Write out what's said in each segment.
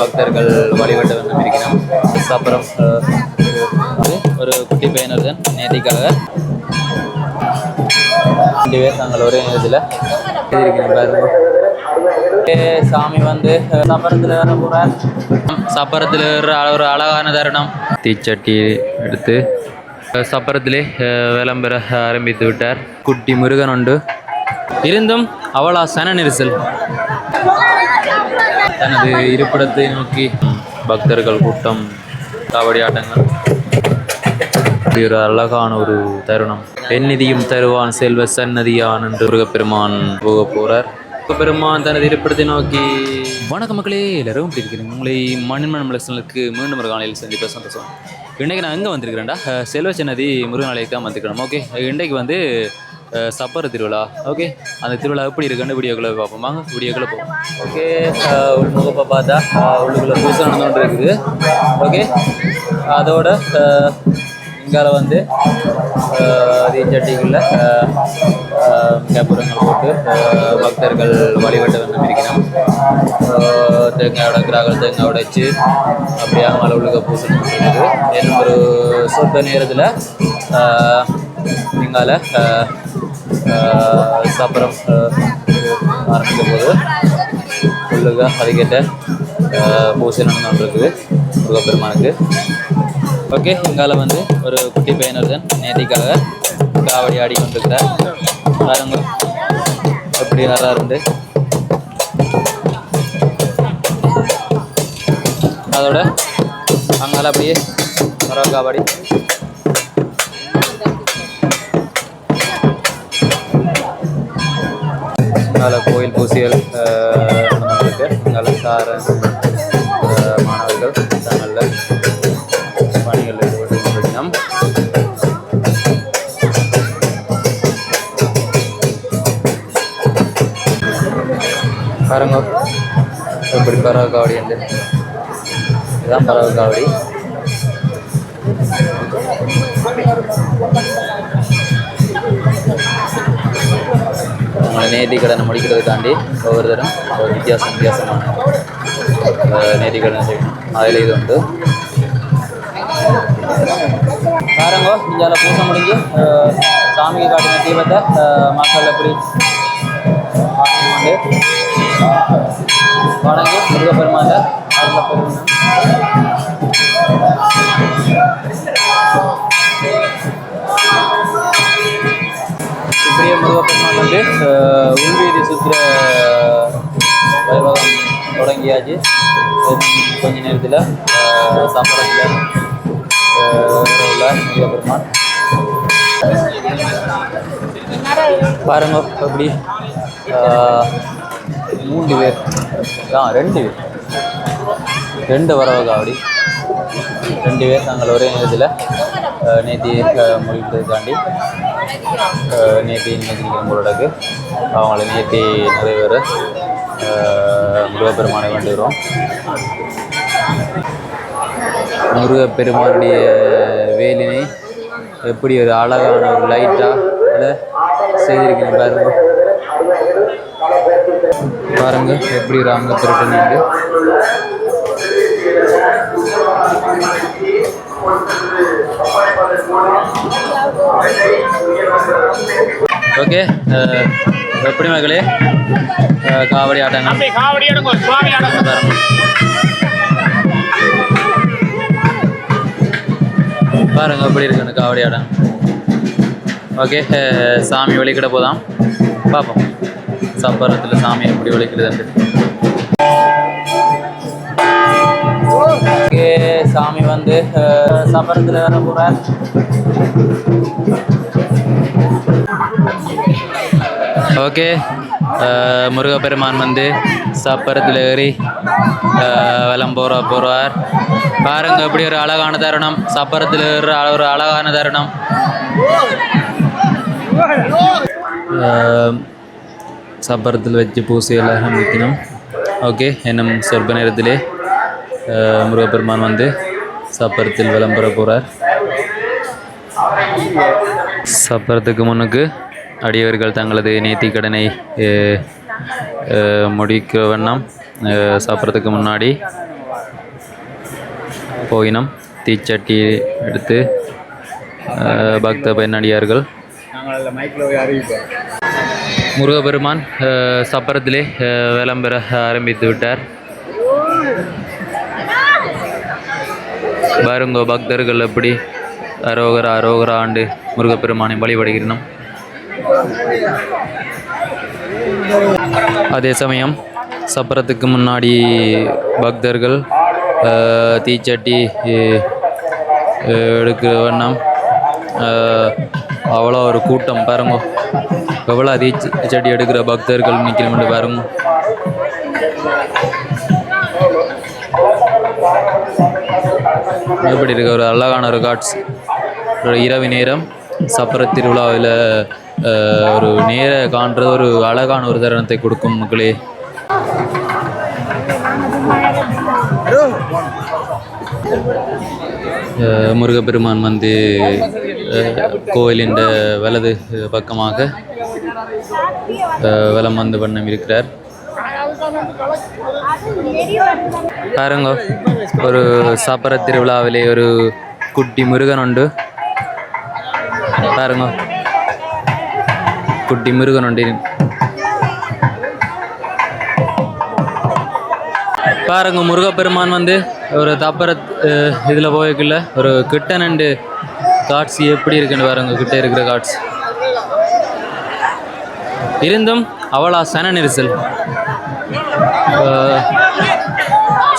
பக்தர்கள் வழிபட்டு வந்து இருக்கிறோம். அப்புறம் ஒரு குட்டி பையனர் தான் நேத்திக்காக 2 பேர் நாங்கள் ஒரே இதில் இருக்கிறோம். பாருங்க, சாமி வந்து சப்பரத்தில் வர போகிறார். சப்பரத்தில் ஒரு அழகான தருணம். தீச்சட்டி எடுத்து சப்பரத்திலே விளம்பர ஆரம்பித்து விட்டார். குட்டி முருகன் உண்டு. இருந்தும் அவளா சன நெரிசல். தனது இருப்பிடத்தை நோக்கி பக்தர்கள் கூட்டம், காவடி ஆட்டங்கள். ஒரு அழகான ஒரு தருணம். பெண்ணிதியும் தருவான் செல்வ சன்னதியான் என்று முருகப்பெருமான் போக போறார். முருகப்பெருமான் தனது இருப்பிடத்தை நோக்கி. வணக்கம் மக்களே, எல்லாரும் எப்படி இருக்கிறீங்க? உங்களை மண்மண் மலசனுக்கு மீண்டும் ஒரு காலையில் சந்திப்ப சந்தோஷம். இன்றைக்கு நான் எங்கே வந்திருக்கிறேன்டா, செல்வ சன்னதி முருகன் ஆலயத்தை தான் வந்திருக்கிறோம். ஓகே, இன்றைக்கு வந்து சப்பர திருவிழா. ஓகே, அந்த திருவிழா எப்படி இருக்குன்னு வீடியோக்குள்ளே பார்ப்போம். வாங்க வீடியோக்குள்ளே போவோம். ஓகே, முகப்பை பார்த்தா உள்ளுக்குள்ளே பூசை நடந்துகிட்டு இருக்குது. ஓகே, அதோட இங்கால வந்து தீச்சட்டிக்குள்ள கேப்புரங்கள் போட்டு பக்தர்கள் வழிபட்டு வந்து இருக்கிறோம். தேங்காய் உடைக்கிறார்கள். தேங்காய் உடைச்சு அப்படியே மலை உள்ளுக்க பூசை இருக்குது. இன்னும் ஒரு சொற்ப நேரத்தில் இங்கால சப்பரம் ஆரம்பிக்கும் போது உள்ளுக அதுக்கிட்ட பூசை நடந்து இருக்குது முருகப்பெருமானுக்கு. ஓகே, இங்கால வந்து ஒரு குட்டி பையனர் தான் நேத்திக்காக காவடி ஆடி கொண்டிருக்கிறார். பாருங்க எப்படி ஆறாருந்து. அதோட அங்கால அப்படியே வர காவடி. இங்கால கோயில் பூசிகள் நடந்துருக்கு. இங்கால சார மாணவர்கள் தங்களில் பணிகளில் ஈடுபட்டு கொண்டிருக்கிறோம். பாருங்க எப்படி பறவை காவடி உண்டு. இதுதான் பறவை காவடி. உங்களை நேர்த்தி கடனை முடிக்கிறதுக்காண்டி ஒவ்வொருத்தரும் ஒரு வித்தியாசமான நேர்த்தி கடனை செய்யணும். அதில் இது உண்டு. பாருங்க, இங்கே பூசை முடிஞ்சு சாமிக்கு காட்டின தீபத்தை மக்கள் எப்படி கொண்டு வணங்கி முருகப்பெருமான அருளப்பெருமான் இப்படியே முருகப்பெருமான் வந்து உள்வீதி சுற்றுற வைபவம் தொடங்கியாச்சு. கொஞ்ச நேரத்தில் சப்பரத்தில் உள்ள முருகப்பெருமான் பாருங்க அப்படி 3 பேர் 2 பேர் 2 வரவ காவடி 2 பேர் நாங்கள் ஒரே நேரத்தில் நேற்று முடிக்கிறதுக்காண்டி நேற்று நினைக்கிறவங்களுக்கு அவங்கள நேற்று நிறைவேற முருகப்பெருமானை கொண்டுகிறோம். முருகப்பெருமானுடைய வேலினை எப்படி ஒரு அழகான ஒரு லைட்டாக செய்திருக்கேன். பாருங்க எப்படி ஒரு அங்க திருட்டு. ஓகே, எப்படி மகளே காவடி ஆட்டங்கள் பாருங்க எப்படி இருக்குன்னு காவடி ஆட்டம். ஓகே, சாமி வழிக்கிட போதாம் பார்ப்போம். சப்பரத்தில் சாமி எப்படி வலிக்கிறதுண்டு. ஓகே, சாமி வந்து சப்பரத்தில் வர போகிறார். ஓகே, முருகப்பெருமான் வந்து சப்பரத்தில் ஏறி வலம் போகிறார். பாருங்க எப்படி ஒரு அழகான தருணம். சப்பரத்தில் ஏறுற ஒரு அழகான தருணம். சப்பரத்தில் வச்சு பூசையெல்லாம் ஆரம்பிக்கணும். ஓகே, இன்னும் சொற்ப நேரத்திலே முருகப்பெருமான் வந்து சப்பரத்தில் விளம்பர போகிறார். சப்பரத்துக்கு முன்னுக்கு அடியவர்கள் தங்களது நேர்த்தி கடனை முடிக்க வண்ணம் சப்பரத்துக்கு முன்னாடி போயினம். தீச்சட்டி எடுத்து பக்த பெண்ணடியார்கள். முருகப்பெருமான் சப்பரத்திலே விளம்பர ஆரம்பித்து விட்டார். பாருங்கோ பக்தர்கள் எப்படி அரோகரா அரோகரா ஆண்டு முருகப்பெருமானை வழிபடுகிறோம். அதே சமயம் சப்பரத்துக்கு முன்னாடி பக்தர்கள் தீச்சட்டி எடுக்கிற வண்ணம் அவ்வளோ ஒரு கூட்டம் பாருங்க. எவ்வளோ தீச்சட்டி எடுக்கிற பக்தர்கள் நிற்கிறோம் பாருங்க. எப்படி இருக்க ஒரு அழகான ஒரு காட்ஸ். ஒரு இரவு நேரம் சப்பர திருவிழாவில் ஒரு நேர காண்றது ஒரு அழகான ஒரு தருணத்தை கொடுக்கும் மக்களே. முருகப்பெருமான் வந்து கோயிலின் வலது பக்கமாக வலம் வந்து வண்ணம் இருக்கிறார். பாருங்க ஒரு சப்பர திருவிழாவிலே ஒரு குட்டி முருகன் உண்டு. பாருங்க குட்டி முருகன் உண்டு. பாருங்க முருகப்பெருமான் வந்து ஒரு தப்பர இதில் போய்க்குள்ள ஒரு கிட்ட நண்டு காட்சி எப்படி இருக்குன்னு பாருங்க. கிட்ட இருக்கிற காட்சி இருந்தும் அவ்வளோ சன நெரிசல்.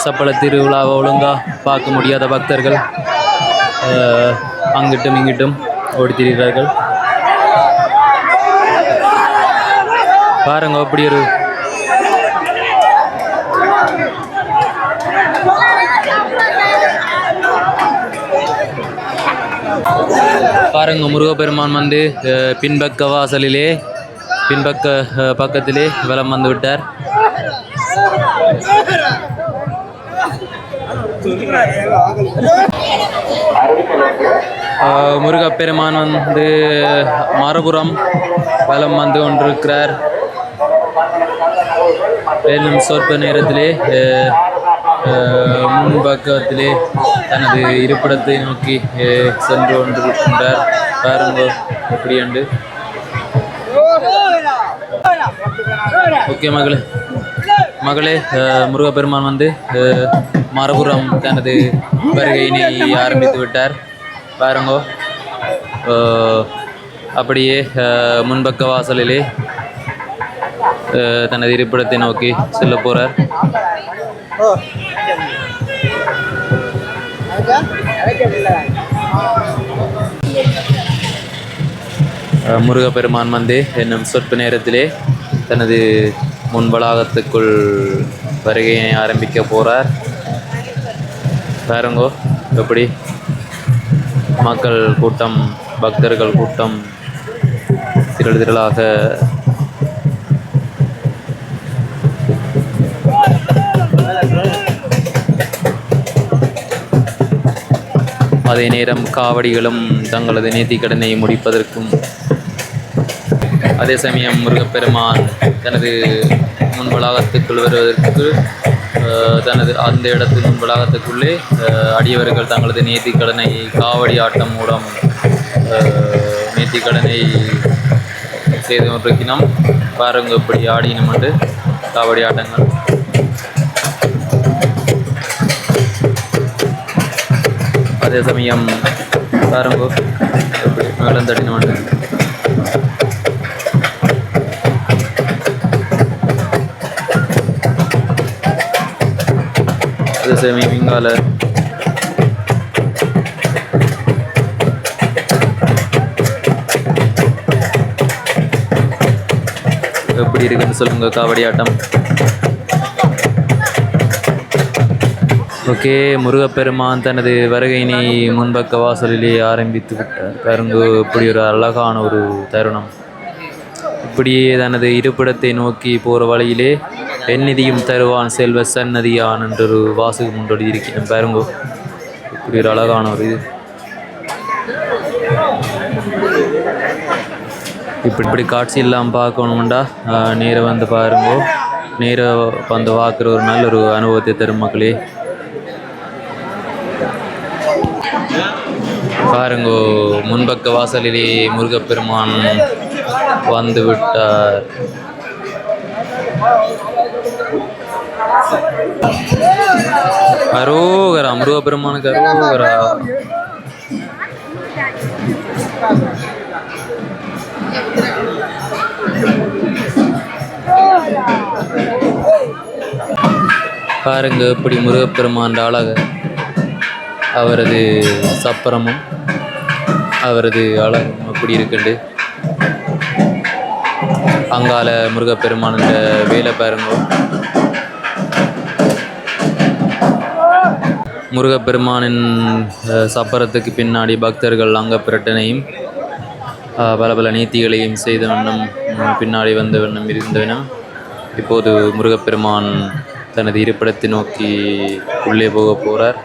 சப்பள திருவிழாவை ஒழுங்காக பார்க்க முடியாத பக்தர்கள் அங்கிட்டும் இங்கிட்டும் ஓடித்திருக்கிறார்கள். பாருங்க அப்படி ஒரு பாருங்க முருகப்பெருமான் வந்து பின்பக்க வாசலிலே பக்கத்திலே வலம் வந்து விட்டார். முருகப்பெருமான் வந்து மறுபுறம் வலம் வந்து கொண்டிருக்கிறார். இன்னும் சொற்ப நேரத்திலே முன்பக்கத்திலே தனது இருப்பிடத்தை நோக்கி சென்று கொண்டிருக்கின்றார். பாருங்க எப்படி உண்டு. ஓகே மகளே முருகப்பெருமான் வந்து மறுபுறம் தனது வருகையினை ஆரம்பித்து விட்டார். பாருங்கோ அப்படியே முன்பக்க வாசலிலே தனது இருப்பிடத்தை நோக்கி செல்ல போறார். முருகப்பெருமான் வந்து இன்னும் சொற்ப நேரத்திலே தனது முன் வளாகத்துக்குள் வருகையை ஆரம்பிக்க போறார். பாருங்கோ எப்படி மக்கள் கூட்டம் பக்தர்கள் கூட்டம் திரளாக அதே நேரம் காவடிகளும் தங்களது நேர்த்திக்கடனை முடிப்பதற்கும், அதே சமயம் முருகப்பெருமான் தனது முன் வளாகத்துக்குள் வருவதற்கு தனது அந்த இடத்து முன் வளாகத்துக்குள்ளே அடியவர்கள் தங்களது நேர்த்திக்கடனை காவடி ஆட்டம் மூலம் நேர்த்திக்கடனை செய்து கொண்டிருக்கிறோம். பாருங்க இப்படி ஆடினோம் என்று காவடி ஆட்டங்கள். அதே சமயம் பாருங்க எப்படி மேலும் தட்டினோம். அதே சமயம் இங்கால எப்படி இருக்குன்னு சொல்லுங்க காவடி ஆட்டம். ஓகே முருகப்பெருமான் தனது வருகையினை முன்பக்க வாசலிலே ஆரம்பித்து விட்டார். பாருங்க இப்படி ஒரு அழகான ஒரு தருணம். இப்படியே தனது இருப்பிடத்தை நோக்கி போகிற வழியிலே பெண்ணிதியும் தருவான் செல்வ சன்னதியான் என்றொரு வாசகம் ஒன்றோடு இருக்கிறேன். பாருங்க இப்படி ஒரு அழகான ஒரு இது. இப்படி காட்சி இல்லாமல் பார்க்கணும்டா நேராக வந்து பாருங்க. நேராக வந்து பார்க்குற ஒரு நல்ல ஒரு அனுபவத்தை தரும் மக்களே. பாருங்கோ, முன்பக்க வாசலிலே முருகப்பெருமான் வந்து விட்டார். அரோகரா, முருகப்பெருமானுக்கு அரோகரா. பாருங்க இப்படி முருகப்பெருமான் அழக, அவரது சப்பரமும் அவரது அழகும் அப்படி இருக்குண்டு. அங்கால முருகப்பெருமான் வேலை பாருங்க. முருகப்பெருமானின் சப்பரத்துக்கு பின்னாடி பக்தர்கள் அங்க பிரட்டனையும் பல பல நீத்திகளையும் செய்த வண்ணம் பின்னாடி வந்த வண்ணம் இருந்தவனம். இப்போது முருகப்பெருமான் தனது இருப்பிடத்தை நோக்கி உள்ளே போக போகிறார்.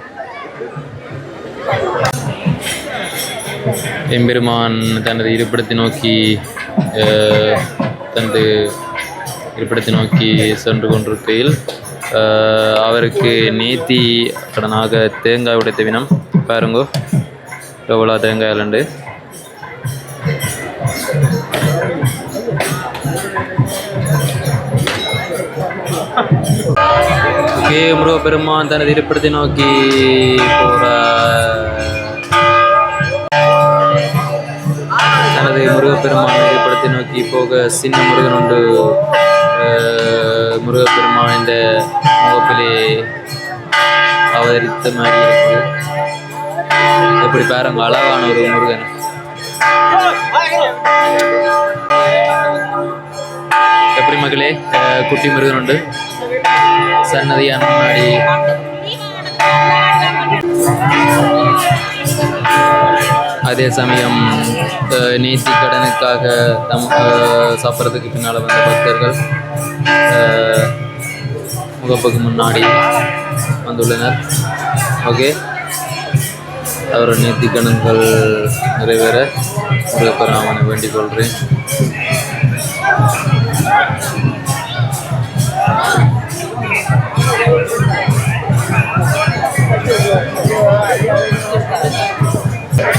எம்பெருமான் தனது இருப்பிடத்தை நோக்கி சென்று கொண்டிருக்கையில் அவருக்கு நேத்தி கடனாக தேங்காய் உடைத்த வினம். பாருங்கோ எவ்வளோ தேங்காய் உண்டு. முருகப்பெருமான் தனது இருப்பிடத்தை நோக்கி முருகப்பெருமான் இருப்பிடத்தை நோக்கி போக சின்ன முருகன் உண்டு. முருகப்பெருமான் இந்த முகப்பிலே அவதரித்த மாதிரி இருக்கு. எப்படி பாருங்க, அழகான ஒரு முருகன். எப்படி மகளே, குட்டி முருகன் உண்டு சன்னதியான முன்னாடி. அதே சமயம் நேர்த்தி கடனுக்காக சாப்பிட்றதுக்கு பின்னால் வந்த பக்தர்கள் முகப்புக்கு முன்னாடி வந்துள்ளனர். ஓகே, அவரோட நேர்த்தி கடன்கள் நிறைவேற முருகப்பெருமானை வேண்டிக் கொள்கிறேன்.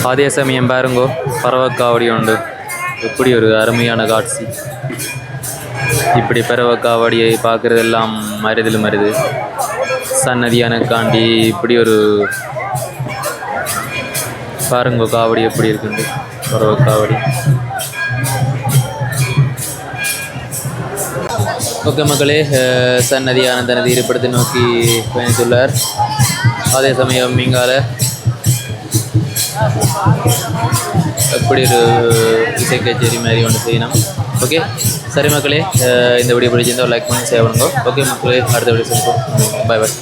அதே சமயம் பாருங்கோ, பறவைக்காவடி உண்டு. எப்படி ஒரு அருமையான காட்சி. இப்படி பறவைக்காவடியை பார்க்குறதெல்லாம் மருது சன்னதியானக்காண்டி இப்படி ஒரு பாருங்கோ காவடி எப்படி இருக்குண்டு. பறவைக்காவடி. ஓகே மக்களே, சன்னதியான தனது இருப்பிடத்தை நோக்கி பயணித்துள்ளார். அதே சமயம் இங்கால எப்படி ஒரு இசை கச்சேரி மாதிரி ஒன்று செய்யணும். ஓகே சரி மக்களே, இந்த வீடியோ பிடிச்சிருந்தால் லைக் பண்ணி ஷேர் பண்ணுங்க. ஓகே மக்களே, அடுத்த வீடியோ சந்திப்போம். பாய் பாய்.